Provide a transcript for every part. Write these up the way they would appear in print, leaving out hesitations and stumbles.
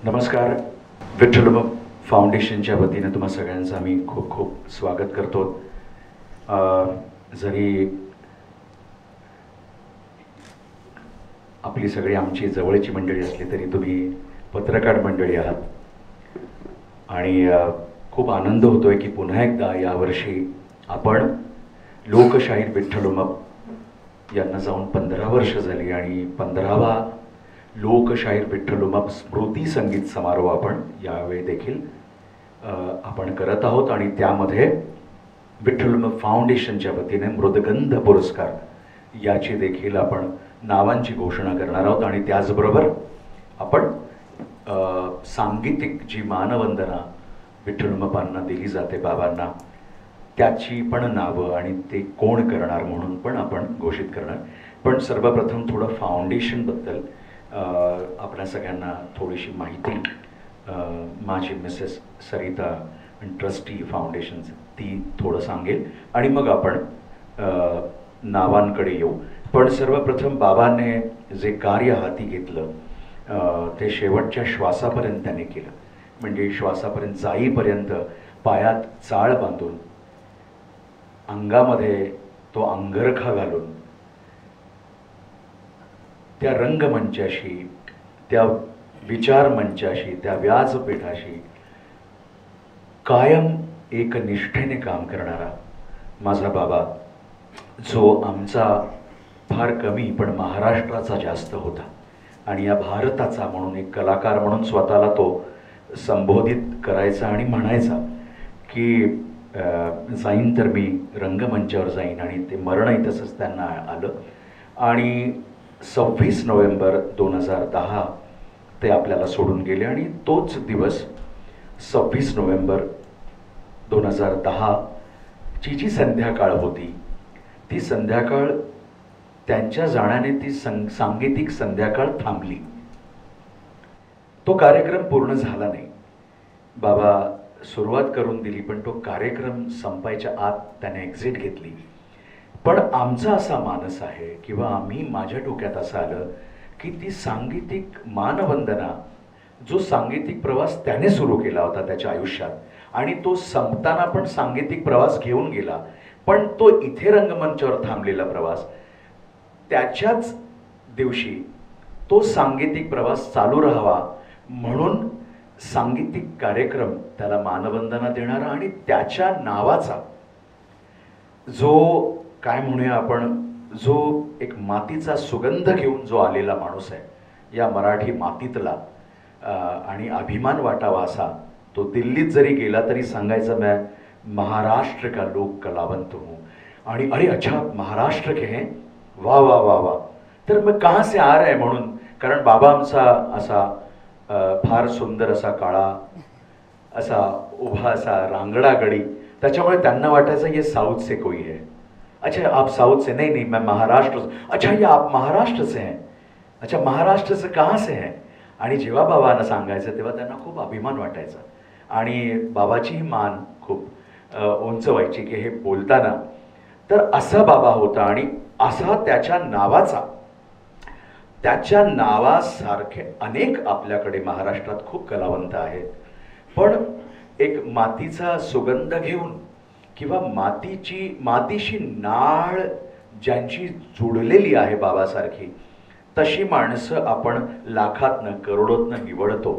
नमस्कार. विठ्ठल फाउंडेशनच्या वतीने तुम्हा सगळ्यांचं आम्ही खूप खूप स्वागत करतो. जरी आपली सगळी आमची जवळची मंडळी असली तरी तुम्ही पत्रकार मंडळी आहात आणि खूप आनंद होतोय की पुन्हा एकदा यावर्षी आपण लोकशाहीर विठ्ठल यांना जाऊन 15 वर्ष झाली आणि 15वा लोकशाहीर विठ्ठल स्मृती संगीत समारोह आपण यावेळी देखील आपण करत आहोत आणि त्यामध्ये विठ्ठल फाउंडेशनच्या वतीने मृदगंध पुरस्कार याची देखील आपण नावांची घोषणा करणार आहोत आणि त्याचबरोबर आपण सांगीतिक जी मानवंदना विठ्ठल दिली जाते बाबांना त्याची पण नावं आणि ते कोण करणार म्हणून पण आपण घोषित करणार. पण सर्वप्रथम थोडं फाउंडेशनबद्दल आपल्या सगळ्यांना थोडीशी माहिती माझी मिसेस सरिता आणि ट्रस्टी फाउंडेशनचं ती थोडं सांगेल आणि मग आपण नावांकडे येऊ. पण सर्वप्रथम बाबांनी जे कार्य हाती घेतलं ते शेवटच्या श्वासापर्यंत त्याने केलं. म्हणजे श्वासापर्यंत जाईपर्यंत पायात चाळ बांधून अंगामध्ये तो अंगरखा घालून त्या रंगमंचाशी, त्या विचारमंचाशी, त्या व्यासपीठाशी कायम एक निष्ठेने काम करणारा माझा बाबा, जो आमचा फार कमी पण महाराष्ट्राचा जास्त होता आणि या भारताचा म्हणून एक कलाकार म्हणून स्वतःला तो संबोधित करायचा आणि म्हणायचा की जाईन तर मी रंगमंचावर जाईन आणि ते मरणही तसंच त्यांना आलं. आणि 26 नोव्हेंबर 2010 ते आपल्याला सोडून गेले आणि तोच दिवस 26 नोव्हेंबर 2010 ची जी संध्याकाळ होती ती संध्याकाळ त्यांच्या जाण्याने ती सांगीतिक संध्याकाळ थांबली. तो कार्यक्रम पूर्ण झाला नाही. बाबा सुरुवात करून दिली पण तो कार्यक्रम संपायच्या आत त्याने एक्झिट घेतली. पण आमचा असा मानस आहे किंवा माझ्या डोक्यात असं आलं की ती सांगीतिक मानवंदना जो सांगीतिक प्रवास त्याने सुरू केला होता त्याच्या आयुष्यात आणि तो संपताना पण सांगीतिक प्रवास घेऊन गेला, पण तो इथे रंगमंचावर थांबलेला प्रवास त्याच्याच दिवशी तो सांगीतिक प्रवास चालू राहावा म्हणून सांगीतिक कार्यक्रम त्याला मानवंदना देणारा आणि त्याच्या नावाचा जो काय म्हणूया आपण जो एक मातीचा सुगंध घेऊन जो आलेला माणूस आहे या मराठी मातीतला आणि अभिमान वाटावा असा तो दिल्लीत जरी गेला तरी सांगायचं मैं महाराष्ट्र का लोक कलावंत हूँ आणि अरे अच्छा महाराष्ट्र के हैं, वाह वाह वाह वाह, तर मैं कहाँ से आ रहा है म्हणून. कारण बाबा आमचा असा फार सुंदर असा काळा असा उभा असा रांगडा गडी, त्याच्यामुळे त्यांना वाटायचं ये साउथ से कोई है. अच्छा आप साउथ से? नहीं नहीं मैं महाराष्ट्र. अच्छा ये आप महाराष्ट्र से हैं? अच्छा महाराष्ट्र से कहाँ से हैं? आणि जेव्हा बाबांना सांगायचं तेव्हा त्यांना खूप अभिमान वाटायचा आणि बाबाचीही मान खूप उंच व्हायची की हे बोलताना. तर असा बाबा होता आणि असा त्याच्या नावासारखे अनेक आपल्याकडे महाराष्ट्रात खूप कलावंत आहेत. पण एक मातीचा सुगंध घेऊन किंवा मातीशी नाळ ज्यांची जुडलेली आहे बाबासारखी तशी माणसं आपण लाखातनं करोडोतनं निवडतो.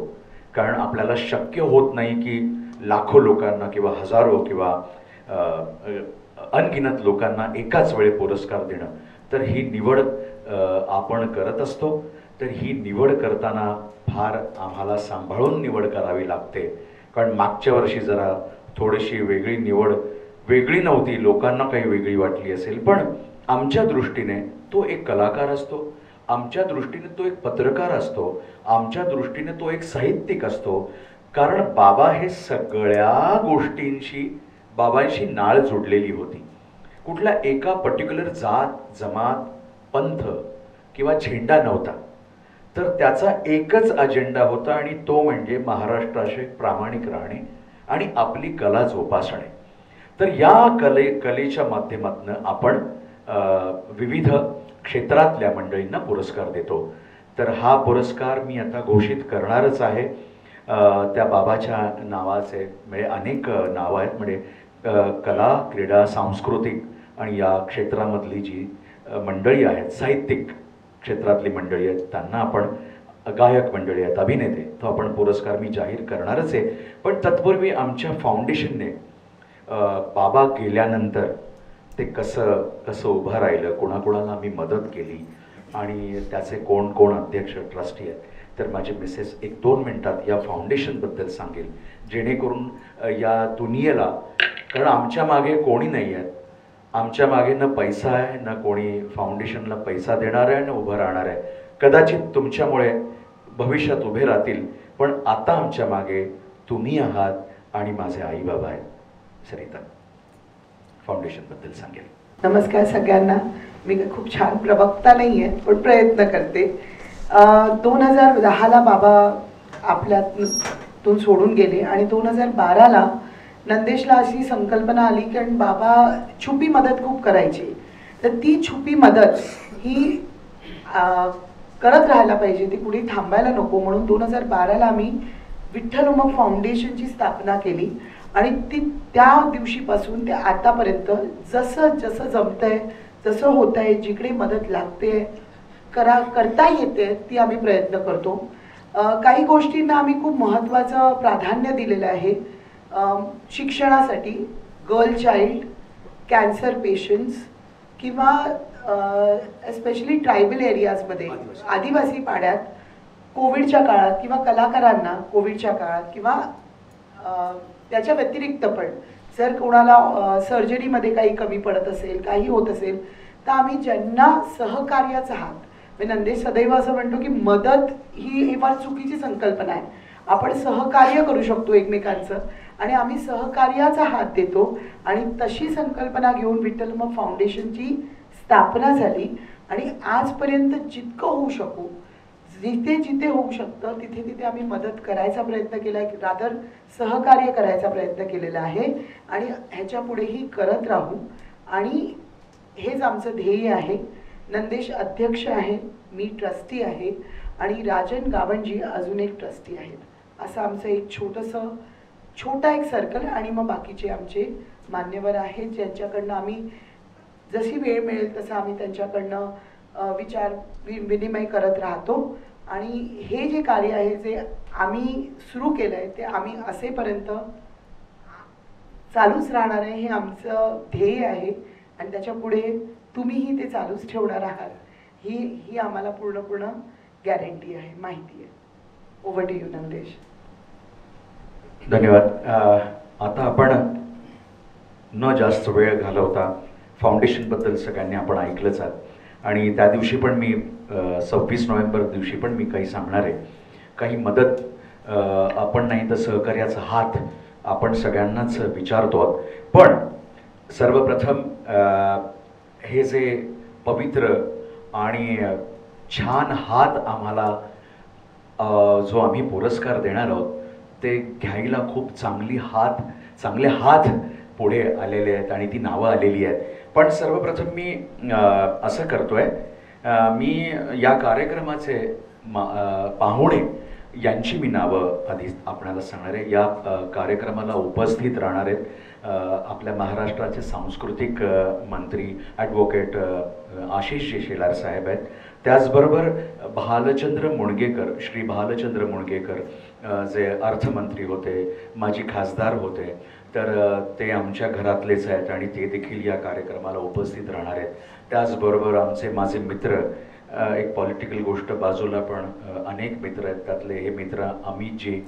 कारण आपल्याला शक्य होत नाही की लाखो लोकांना किंवा हजारो किंवा अनगिनत लोकांना एकाच वेळी पुरस्कार देणं. तर ही निवड आपण करत असतो. तर ही निवड करताना फार आम्हाला सांभाळून निवड करावी लागते. कारण मागच्या वर्षी जरा थोडीशी वेगळी नव्हती, लोकांना काही वेगळी वाटली असेल, पण आमच्या दृष्टीने तो एक कलाकार असतो, आमच्या दृष्टीने तो एक पत्रकार असतो, आमच्या दृष्टीने तो एक साहित्यिक असतो. कारण बाबा हे सगळ्या गोष्टींशी बाबांशी नाळ जोडलेली होती. कुठल्या एका पर्टिक्युलर जात जमात पंथ किंवा झेंडा नव्हता. तर त्याचा एकच अजेंडा होता आणि तो म्हणजे महाराष्ट्राशी प्रामाणिक राहणे आणि आपली कला जोपासणे. तर या कलेच्या माध्यमातून आपण विविध क्षेत्रातल्या मंडळींना पुरस्कार देतो. तर हा पुरस्कार मी आता घोषित करणारच आहे. त्या बाबाच्या नावाचे म्हणजे अनेक नावं आहेत. म्हणजे कला, क्रीडा, सांस्कृतिक आणि या क्षेत्रामधली जी मंडळी आहेत, साहित्यिक क्षेत्रातली मंडळी आहेत, त्यांना आपण गायक मंडळी आहेत, अभिनेते, तो आपण पुरस्कार मी जाहीर करणारच आहे. पण तत्पूर्वी आमच्या फाउंडेशनने बाबा गेल्यानंतर ते कसं कसं उभं राहिलं, कोणाकोणाला आम्ही मदत केली आणि त्याचे कोण कोण अध्यक्ष ट्रस्टी आहेत, तर माझे मिसेस 1-2 मिनटात या फाउंडेशनबद्दल सांगेल, जेणेकरून या दुनियेला, कारण आमच्या मागे कोणी नाही आहेत, आमच्या मागे न पैसा आहे, न कोणी फाउंडेशनला पैसा देणार आहे, न उभं राहणार आहे. कदाचित तुमच्यामुळे भविष्यात उभे राहतील, पण आता आमच्या मागे तुम्ही आहात आणि माझे आई बाबा आहेत. सरिता फाउंडेशनबद्दल सांगेल. नमस्कार सगळ्यांना. मी खूप छान प्रवक्ता नाही आहे, पण प्रयत्न करते. 2010ला बाबा आपल्यातून सोडून गेले आणि 2012ला नंदेशला अशी संकल्पना आली, कारण बाबा छुपी मदत खूप करायची, तर ती छुपी मदत ही करत राहायला पाहिजे, ती कुठे थांबायला नको. म्हणून 2012ला आम्ही विठ्ठल उमप फाउंडेशनची स्थापना केली आणि ती त्या दिवशीपासून ते आतापर्यंत जसं जसं जमतंय, जसं होत आहे, जिकडे मदत लागते, करता येते, ती आम्ही प्रयत्न करतो. काही गोष्टींना आम्ही खूप महत्त्वाचं प्राधान्य दिलेलं आहे. शिक्षणासाठी, गर्ल चाइल्ड, कॅन्सर पेशंट्स किंवा एस्पेशली ट्रायबल एरियाजमध्ये, आदिवासी पाड्यात कोविडच्या काळात किंवा कलाकारांना कोविडच्या काळात किंवा त्याच्या व्यतिरिक्त पण जर कोणाला सर्जरीमध्ये काही कमी पडत असेल, काही होत असेल, तर आम्ही ज्यांना सहकार्याचा हात, म्हणजे नंदेश सदैव असं म्हणतो की मदत ही फार चुकीची संकल्पना आहे. आपण सहकार्य करू शकतो एकमेकांचं आणि आम्ही सहकार्याचा हात देतो आणि तशी संकल्पना घेऊन विठ्ठल उमप फाउंडेशनची स्थापना झाली आणि आजपर्यंत जितकं होऊ शकू, जिथे जिथे होऊ शकतं तिथे तिथे आम्ही मदत करायचा प्रयत्न केला आहे, रादर सहकार्य करायचा प्रयत्न केलेला आहे आणि ह्याच्या पुढेही करत राहू. आणि हेच आमचं ध्येय आहे. नंदेश अध्यक्ष आहे, मी ट्रस्टी आहे आणि राजन गावंजी अजून एक ट्रस्टी आहेत. असं आमचं एक छोटा एक सर्कल आणि मग बाकीचे आमचे मान्यवर आहेत, ज्यांच्याकडनं आम्ही जशी वेळ मिळेल तसं आम्ही त्यांच्याकडनं विचार विनिमय करत राहतो. आणि हे जे कार्य आहे जे आम्ही सुरू केलं आहे ते आम्ही असेपर्यंत चालूच राहणार आहे, हे आमचं ध्येय आहे आणि त्याच्या पुढे तुम्हीही ते चालूच ठेवणार आहात, ही आम्हाला पूर्ण गॅरंटी आहे, माहिती आहे. Over to you Nandesh. धन्यवाद. आता आपण न जास्त वेळ घालवता फाउंडेशनबद्दल सगळ्यांनी आपण ऐकलंच आहात आणि त्या दिवशी पण मी 26 नोव्हेंबर दिवशी पण मी काही सांगणार आहे. काही मदत आपण नाही तर सहकार्याचा हात आपण सगळ्यांनाच विचारतो आहोत. पण सर्वप्रथम हे जे पवित्र आणि छान हात आम्हाला जो आम्ही पुरस्कार देणार आहोत ते घ्यायला खूप चांगले हात पुढे आलेले आहेत आणि ती नावं आलेली आहेत. पण सर्वप्रथम मी असं करतोय, मी या कार्यक्रमाचे पाहुणे यांची मी नावं आधी आपल्याला सांगणार आहे. या कार्यक्रमाला उपस्थित राहणार आहेत आपल्या महाराष्ट्राचे सांस्कृतिक मंत्री ॲडव्होकेट आशिष शेलार साहेब आहेत. त्याचबरोबर श्री भालचंद्र मुणगेकर जे अर्थमंत्री होते, माजी खासदार होते, तर ते आमच्या घरातलेच आहेत आणि ते देखील या कार्यक्रमाला उपस्थित राहणार आहेत. त्याचबरोबर माझे मित्र, एक पॉलिटिकल गोष्ट बाजूला पण अनेक मित्र आहेत, त्यातले हे मित्र अमितजी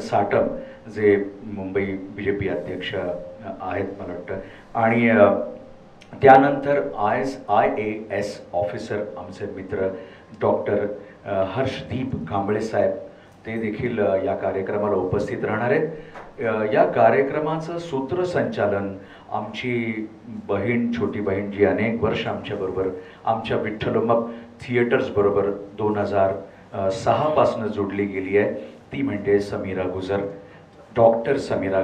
साटम जे मुंबई BJP अध्यक्ष आहेत मला वाटतं, आणि त्यानंतर IAS ऑफिसर आमचे मित्र डॉक्टर हर्षदीप कांबळे साहेब, ते देखील या कार्यक्रमाला उपस्थित राहणार आहेत. या कार्यक्रमाचं सूत्रसंचालन आमची बहीण, छोटी बहीण, जी अनेक वर्ष आमच्याबरोबर आमच्या विठ्ठल उमप थिएटर्सबरोबर 2006 पासून जोडली गेली आहे, ती म्हणजे समीरा गुजर, डॉक्टर समीरा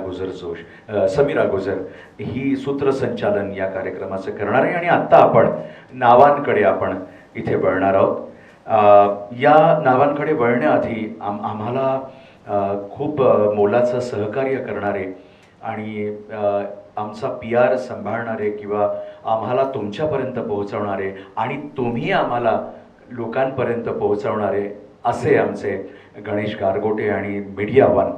गुजर ही सूत्रसंचालन या कार्यक्रमाचं करणार आहे. आणि आत्ता आपण नावांकडे आपण इथे वळणार आहोत. या नावांकडे वळण्याआधी आम्हाला खूप मोलाचं सहकार्य करणारे आणि आमचा PR सांभाळणारे किंवा आम्हाला तुमच्यापर्यंत पोहोचवणारे आणि तुम्ही आम्हाला लोकांपर्यंत पोहोचवणारे असे आमचे गणेश गारगोटे आणि मीडिया वन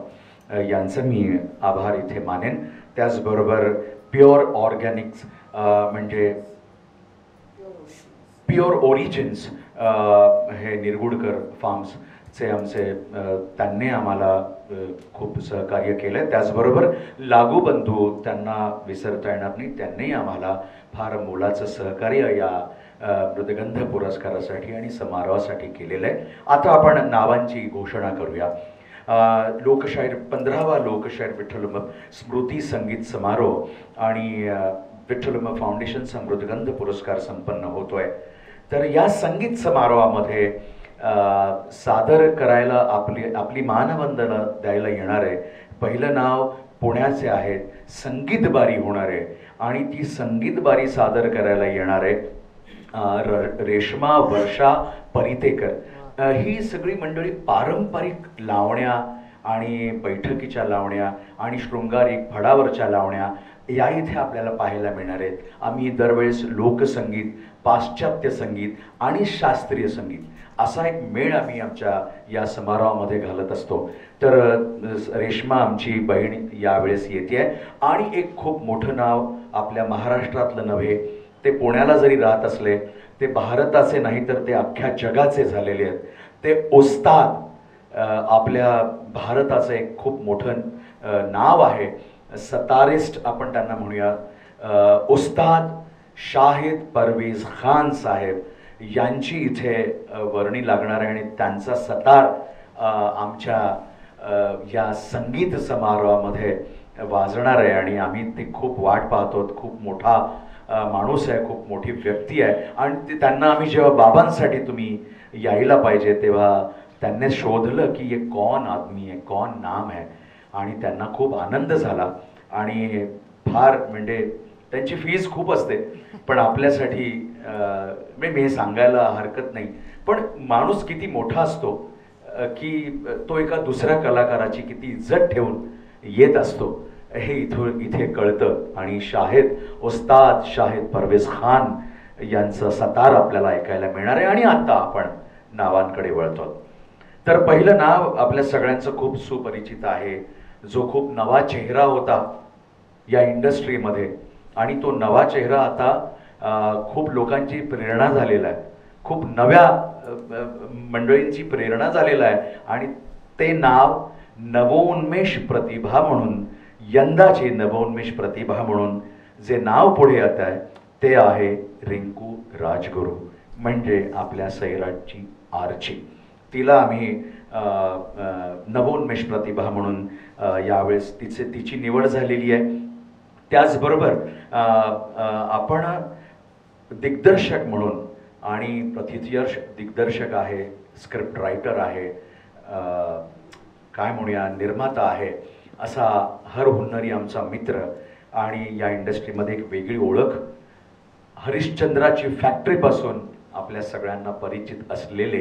यांचं मी आभार इथे मानेन. त्याचबरोबर प्युअर ऑर्गॅनिक्स म्हणजे प्युअर ओरिजिन्स हे निरगुडकर फार्म्सचे आमचे त्यांनी आम्हाला खूप सहकार्य केलं. त्याचबरोबर लागू बंधू त्यांना विसरता येणार नाही, त्यांनी आम्हाला फार मोलाचं सहकार्य या मृदगंध पुरस्कारासाठी आणि समारोहासाठी केलेलं आहे. आता आपण नावांची घोषणा करूया. लोकशाहीर 15वा लोकशाहीर विठ्ठलुम स्मृती संगीत समारोह आणि विठ्ठलुम फाउंडेशनचा मृदगंध पुरस्कार संपन्न होतोय. तर या संगीत समारोहामध्ये सादर करायला आपली मानवंदना द्यायला येणार आहे. पहिलं नाव पुण्याचे आहेत, संगीत बारी होणार आहे आणि ती संगीत बारी सादर करायला येणार आहे रेश्मा वर्षा परितेकर. ही सगळी मंडळी पारंपरिक लावण्या आणि बैठकीच्या लावण्या आणि शृंगारिक फडावरच्या लावण्या या इथे आपल्याला पाहायला मिळणार आहेत. आम्ही दरवेळेस लोकसंगीत, पाश्चात्य संगीत आणि शास्त्रीय संगीत असा एक मेळ आम्ही आमच्या या समारोहामध्ये घालत असतो. तर रेश्मा आमची बहीण यावेळेस येते आणि एक खूप मोठं नाव आपल्या महाराष्ट्रातलं नव्हे, ते पुण्याला जरी राहत असले ते भारताचे नाही तर ते अख्ख्या जगाचे झालेले आहेत. ते उस्ताद आपल्या भारताचं एक खूप मोठं नाव आहे, सतारिस्ट आपण त्यांना म्हणूया. उस्ताद शाहिद परवेज खान साहेब यांची इथे वर्णी लागणार आहे आणि त्यांचा सतार आमच्या या संगीत समारोहामध्ये वाजणार आहे आणि आम्ही ते खूप वाट पाहतो. खूप मोठा माणूस आहे, खूप मोठी व्यक्ती आहे आणि त्यांना आम्ही जेव्हा बाबांसाठी तुम्ही यायला पाहिजे तेव्हा त्यांनी शोधलं की ये कौन आदमी है, कौन नाम है आणि त्यांना खूप आनंद झाला आणि फार म्हणजे त्यांची फीस खूप असते पण आपल्यासाठी मी सांगायला हरकत नाही. पण माणूस किती मोठा असतो की तो एका दुसऱ्या कलाकाराची किती इज्जत ठेवून येत असतो हे इथे कळतं. आणि उस्ताद शाहिद परवेज खान यांचं सतार आपल्याला ऐकायला मिळणार आहे. आणि आता आपण नावांकडे वळतो. तर पहिलं नाव आपल्या सगळ्यांचं खूप सुपरिचित आहे, जो खूप नवा चेहरा होता या इंडस्ट्रीमध्ये आणि तो नवा चेहरा आता खूप लोकांची प्रेरणा झालेला आहे, खूप नव्या मंडळींची प्रेरणा झालेला आहे आणि ते नाव नवोन्मेष प्रतिभा म्हणून, यंदाचे नवोन्मेष प्रतिभा म्हणून जे नाव पुढे येत आहे ते आहे रिंकू राजगुरू, म्हणजे आपल्या सैराटची आरची. तिला आम्ही नवोन्मेष प्रतिभा म्हणून यावेळेस तिची निवड झालेली आहे. त्याचबरोबर आपण दिग्दर्शक म्हणून, आणि प्रथितयश दिग्दर्शक आहे, स्क्रिप्ट रायटर आहे, काय म्हणूया निर्माता आहे, असा हर हुन्नरी आमचा मित्र आणि या इंडस्ट्रीमध्ये एक वेगळी ओळख, हरिश्चंद्राची फॅक्टरीपासून आपल्या सगळ्यांना परिचित असलेले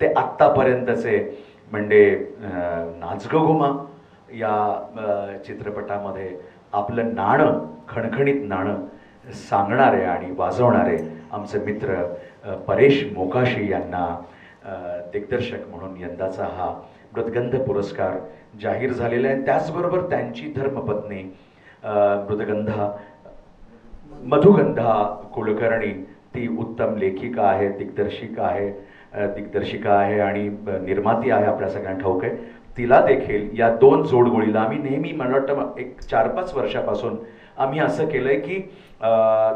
ते आत्तापर्यंतचे म्हणजे नाच गं घुमा या चित्रपटामध्ये आपलं नाणं, खणखणीत नाणं सांगणारे आणि वाजवणारे आमचे मित्र परेश मोकाशी यांना दिग्दर्शक म्हणून यंदाचा हा मृदगंध पुरस्कार जाहीर झालेला आहे. त्याचबरोबर त्यांची धर्मपत्नी मधुगंधा कुलकर्णी, ती उत्तम लेखिका आहे, दिग्दर्शिका आहे आणि निर्माती आहे, आपल्या सगळ्यांना ठाऊक आहे. तिला देखील या 2 जोडगोळीला आम्ही नेहमी, मला वाटतं एक 4-5 वर्षापासून आम्ही असं केलंय की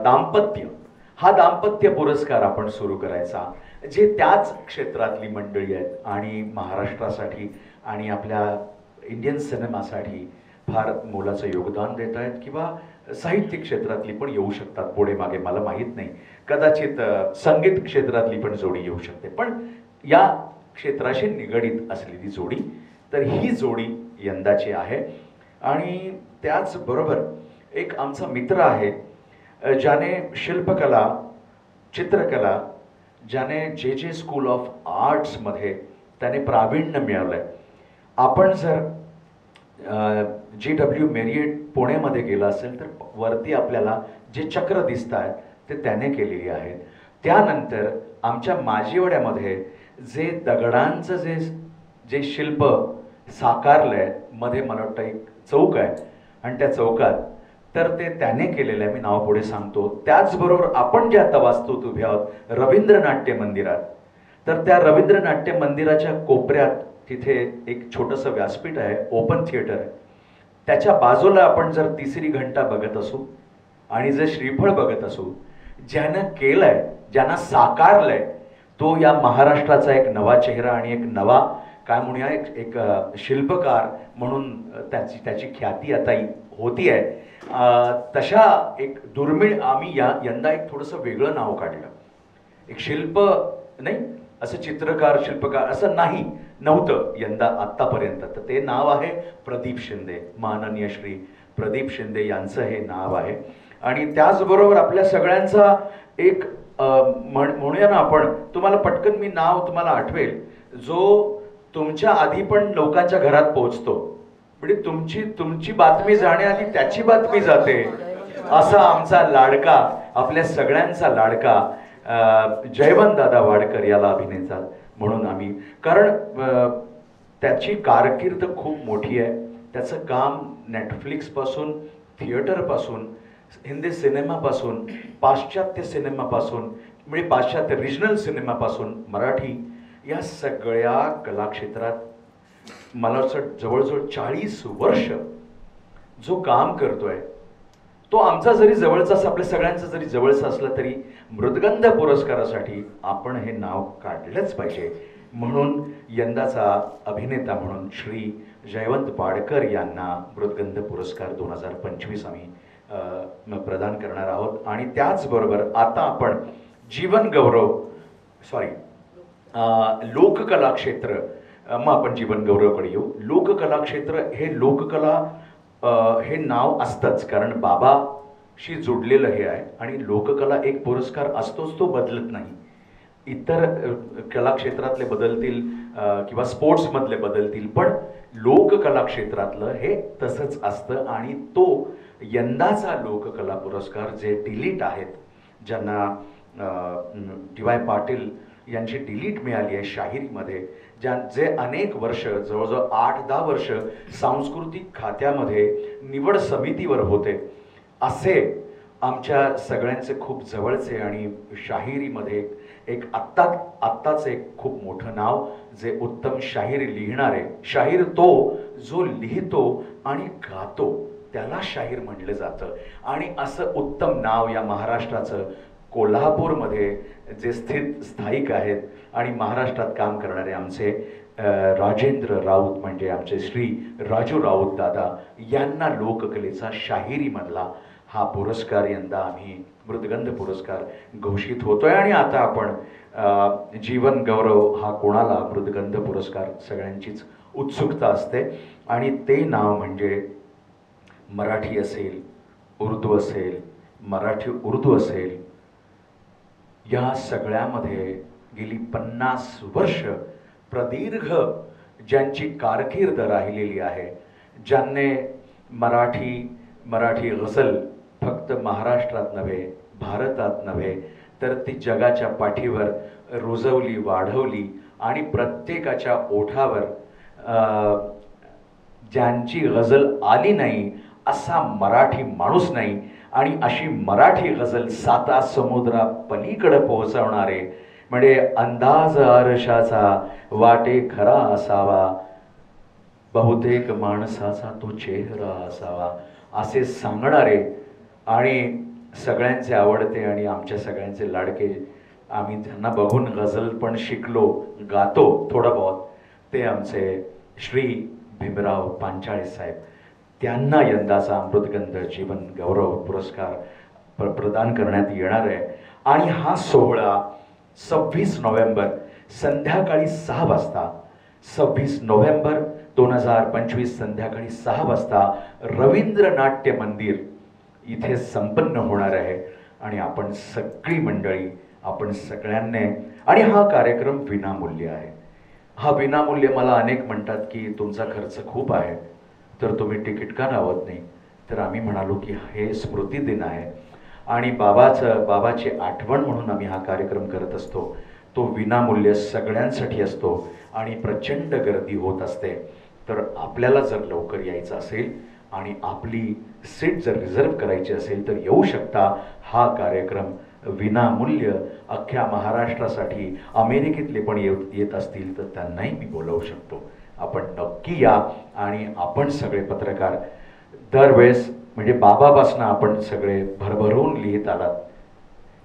दाम्पत्य पुरस्कार आपण सुरू करायचा, जे त्याच क्षेत्रातली मंडळी आहेत आणि महाराष्ट्रासाठी आणि आपल्या इंडियन सिनेमासाठी फार मोलाचं योगदान देत आहेत किंवा साहित्य क्षेत्रातली पण येऊ शकतात पुढे मागे, मला माहीत नाही, कदाचित संगीत क्षेत्रातली पण जोडी येऊ शकते, पण या क्षेत्राशी निगडीत असलेली जोडी, तर ही जोडी यंदाची आहे. आणि त्याचबरोबर एक आमचा मित्र आहे ज्याने शिल्पकला, चित्रकला, ज्याने जे स्कूल ऑफ आर्ट्समध्ये त्याने प्रावीण्य मिळवलं आहे आपण जर GW मेरिएट पुणेमध्ये गेला असेल तर वरती आपल्याला जे चक्र दिसत आहेत ते त्याने केलेली आहेत. त्यानंतर आमच्या माजिवड्यामध्ये जे दगडांचं जे जे शिल्प साकारलंय, मध्ये मला वाटतं एक चौक आहे आणि त्या चौकात तर ते त्याने केलेलं आहे. मी नाव पुढे सांगतो. त्याचबरोबर आपण जे आता वास्तूत उभे आहोत रवींद्र नाट्य मंदिरात, तर त्या रवींद्र नाट्य मंदिराच्या कोपऱ्यात तिथे एक छोटंसं व्यासपीठ आहे, ओपन थिएटर आहे. त्याच्या बाजूला आपण जर तिसरी घंटा बघत असू आणि जर श्रीफळ बघत असू, ज्यानं केलंय, ज्यानं साकारलंय, तो या महाराष्ट्राचा एक नवा चेहरा आणि एक नवा काय म्हणूया एक शिल्पकार म्हणून त्याची ख्याती आता होती आहे. तशा एक दुर्मिळ आम्ही यंदा एक थोडंसं वेगळं नाव काढलं. एक शिल्प नाही, असं चित्रकार शिल्पकार असं नव्हतं यंदा आत्तापर्यंत. तर ते नाव आहे प्रदीप शिंदे. माननीय श्री प्रदीप शिंदे यांचं हे नाव आहे. आणि त्याचबरोबर आपल्या सगळ्यांचा एक म्हणूया ना आपण, तुम्हाला पटकन मी नाव तुम्हाला आठवेल, जो तुमच्या आधी पण लोकांच्या घरात पोहोचतो, म्हणजे तुमची बातमी जाण्याआधी त्याची बातमी जाते, असा आमचा लाडका, आपल्या सगळ्यांचा लाडका जयवंत दादा वाडकर याला अभिनेता म्हणून आम्ही, कारण त्याची कारकीर्द खूप मोठी आहे. त्याचं काम नेटफ्लिक्सपासून, थिएटरपासून, हिंदी सिनेमापासून, पाश्चात्य सिनेमापासून, म्हणजे पाश्चात्य रिजनल सिनेमापासून मराठी या सगळ्या कलाक्षेत्रात मला असं जवळजवळ 40 वर्ष जो काम करतोय, तो आमचा जरी जवळचा, आपल्या सगळ्यांचा जरी जवळचा असला तरी मृदगंध पुरस्कारासाठी आपण हे नाव काढलंच पाहिजे. म्हणून यंदाचा अभिनेता म्हणून श्री जयवंत वाडकर यांना मृदगंध पुरस्कार 2025 आम्ही प्रदान करणार आहोत. आणि त्याचबरोबर आता आपण जीवन गौरव लोककला क्षेत्र, मग आपण जीवन गौरवकडे येऊ. लोककला क्षेत्र हे लोककला हे नाव असतंच, कारण बाबाशी जोडलेलं हे आहे. आणि लोककला एक पुरस्कार असतोच, तो बदलत नाही. इतर कला क्षेत्रातले बदलतील किंवा स्पोर्ट्समधले बदलतील, पण लोककला क्षेत्रातलं हे तसंच असतं. आणि तो यंदाचा लोककला पुरस्कार जे डिलीट आहेत, ज्यांना DY पाटील यांची डिलीट मिळाली आहे शाहिरीमध्ये, जे अनेक वर्ष, जवळजवळ 8-10 वर्ष सांस्कृतिक खात्यामध्ये निवड समितीवर होते, असे आमच्या सगळ्यांचे खूप जवळचे आणि शाहिरीमध्ये एक आत्ताच एक खूप मोठं नाव, जे उत्तम शाहिरी लिहिणारे, शाहीर तो जो लिहितो आणि गातो त्याला शाहीर म्हटलं जातं. आणि असं उत्तम नाव या महाराष्ट्राचं कोल्हापूरमध्ये जे स्थायिक आहेत आणि महाराष्ट्रात काम करणारे आमचे राजेंद्र राऊत, म्हणजे आमचे श्री राजू राऊत दादा, यांना लोककलेचा शाहिरीमधला हा पुरस्कार यंदा आम्ही मृदगंध पुरस्कार घोषित होतोय. आणि आता आपण जीवन गौरव हा कोणाला, मृदगंध पुरस्कार सगळ्यांचीच उत्सुकता असते. आणि ते नाव म्हणजे मराठी असेल, उर्दू असेल, मराठी उर्दू असेल, या सगळ्यामध्ये गेली 50 वर्ष प्रदीर्घ ज्यांची कारकीर्द राहिलेली आहे, ज्यांनी मराठी गझल फक्त महाराष्ट्रात नव्हे, भारतात नव्हे, तर ती जगाच्या पाठीवर रुजवली, वाढवली. आणि प्रत्येकाच्या ओठावर ज्यांची गझल आली नाही असा मराठी माणूस नाही. आणि अशी मराठी गझल 7 समुद्रा पलीकडे पोहोचवणारे, म्हणजे अंदाज आरशाचा वाटे खरा असावा, बहुतेक माणसाचा तो चेहरा असावा, असे सांगणारे आणि सगळ्यांचे आवडते आणि आमच्या सगळ्यांचे लाडके, आम्ही त्यांना बघून गझल पण शिकलो, गातो थोडं बहुत, ते आमचे श्री भीमराव पांचाळे साहेब. त्यांना यंदाचा मृदगंध जीवन गौरव पुरस्कार प्रदान करण्यात येणार आहे. आणि हा सोहळा 26 नोव्हेंबर संध्याकाळी 6 वाजता, 26 नोव्हेंबर 2025 संध्याकाळी 6 वाजता रवींद्र नाट्य मंदिर इथे संपन्न होणार आहे. आणि आपण सगळी मंडळी, आपण सगळ्यांनी, आणि हा कार्यक्रम विनामूल्य आहे. हा विनामूल्य. मला अनेक म्हणतात की तुमचा खर्च खूप आहे, तर तुम्ही तिकीट का लावत नाही? तर आम्ही म्हणालो की हे स्मृतिदिन आहे आणि बाबाची आठवण म्हणून आम्ही हा कार्यक्रम करत असतो. तो विनामूल्य सगळ्यांसाठी असतो आणि प्रचंड गर्दी होत असते. तर आपल्याला जर लवकर यायचं असेल आणि आपली सीट जर रिझर्व करायची असेल तर येऊ शकता. हा कार्यक्रम विनामूल्य अख्ख्या महाराष्ट्रासाठी. अमेरिकेतले पण येत असतील तर त्यांनाही मी बोलवू शकतो. आपण नक्की या. आणि आपण सगळे पत्रकार दरवेळेस म्हणजे बाबापासून आपण सगळे भरभरून लिहित आलात.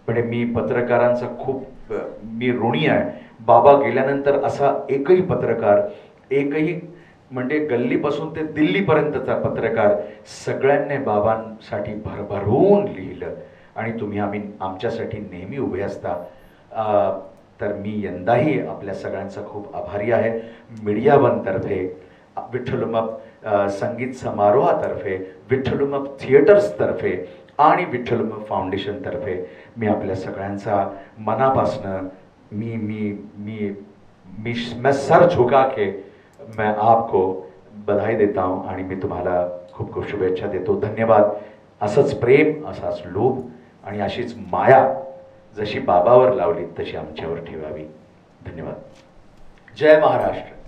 म्हणजे मी पत्रकारांचा खूप मी ऋणी आहे. बाबा गेल्यानंतर असा एकही पत्रकार, एकही म्हणजे गल्लीपासून ते दिल्लीपर्यंतचा पत्रकार सगळ्यांनी बाबांसाठी भरभरून लिहिलं आणि तुम्ही आमच्यासाठी नेहमी उभे असता. तर मी यंदाही आपल्या सगळ्यांचा खूप आभारी आहे. मीडिया वनतर्फे, विठ्ठलुमप संगीत समारोहातर्फे, विठ्ठलुमप थिएटर्सतर्फे आणि विठ्ठलुमप फाउंडेशनतर्फे मी आपल्या सगळ्यांचा मनापासनं मैं सर झुका के मैं आपको बधाई देता हूँ आणि मी तुम्हाला खूप खूप शुभेच्छा देतो. धन्यवाद. असंच प्रेम, असाच लोभ आणि अशीच माया जशी बाबावर लावली तशी आमच्यावर ठेवावी. धन्यवाद. जय महाराष्ट्र.